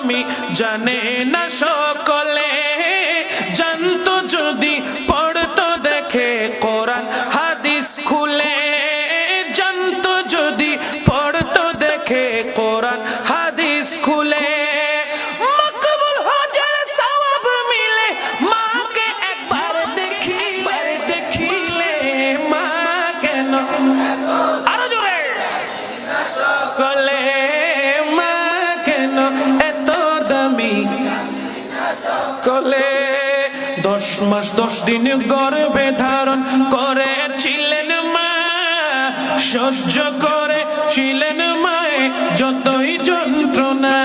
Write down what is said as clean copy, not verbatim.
দামি জানে না সকলে, জানতো যদি পড়তো দেখে কোরআন হাদিস খুলে, জানতো যদি পড়তো দেখে কোরআন হাদিস খুলে। মকবুল হজের সওয়াব মিলে মাকে একবার দেখিলে, মা কেন আরো জোরে সকলে, মা কেন এত দামি সকলে। 10 মাস 10 দিন গর্ভে ধারণ করেছিলেন মা, সহ্য করেছিলেন মায়ে যতই যন্ত্রণা।